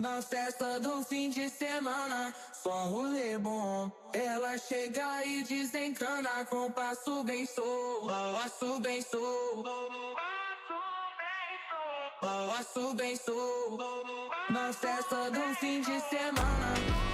Na festa do fim de semana, só rolê bom. Ela chega e desencana com passo bem solto, passo bem solto, passo bem solto. Na festa do fim de semana.